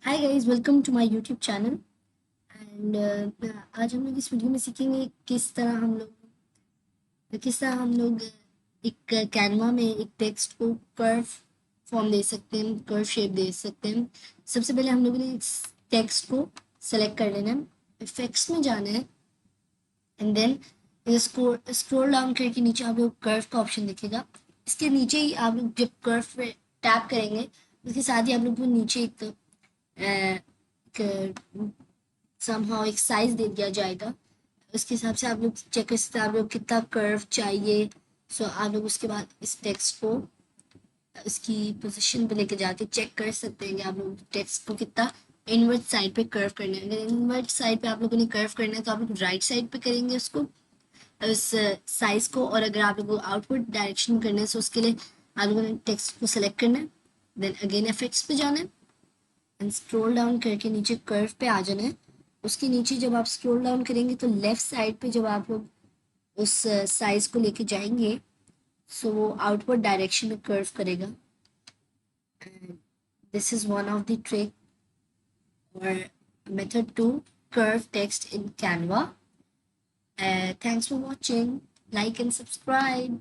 Hi guys, welcome to my YouTube channel. And आज हम लोग इस वीडियो में सीखेंगे किस तरह हम लोग एक कैनवा में एक टेक्स्ट को कर्व फॉर्म दे सकते हैं, कर्व शेप दे सकते हैं। सबसे पहले हम लोगों ने इस टेक्स्ट को सेलेक्ट कर लेना है, इफेक्ट्स में जाना है एंड देन स्क्रॉल डाउन करके नीचे आप लोग कर्व का ऑप्शन दिखेगा। इसके नीचे ही आप लोग जब कर्व पे टैप करेंगे उसके साथ ही आप लोग को नीचे एक समहाउ एक साइज दे दिया जाएगा। उसके हिसाब से आप लोग चेक कर सकते हैं आप लोग कितना कर्व चाहिए। सो आप लोग उसके बाद इस टेक्स्ट को उसकी पोजीशन पे लेके जाके चेक कर सकते हैं कि आप लोग टेक्स्ट को कितना इनवर्ट साइड पे कर्व करना है। अगर इनवर्ट साइड पे आप लोगों ने कर्व करना है तो आप लोग राइट साइड पे करेंगे उसको, उस साइज को। और अगर आप लोगों को आउटवर्ड डायरेक्शन करना है तो उसके लिए आप लोगों ने टेक्स्ट को सेलेक्ट करना है, देन अगेन इफेक्ट्स पे जाना है एंड स्क्रॉल डाउन करके नीचे कर्व पे आ जाना है। उसके नीचे जब आप स्क्रॉल डाउन करेंगे तो लेफ्ट साइड पे जब आप लोग उस साइज को लेके जाएंगे सो वो आउटवर्ड डायरेक्शन में कर्व करेगा। And this is one of the trick or method to curve text in Canva. Thanks for watching. Like and subscribe.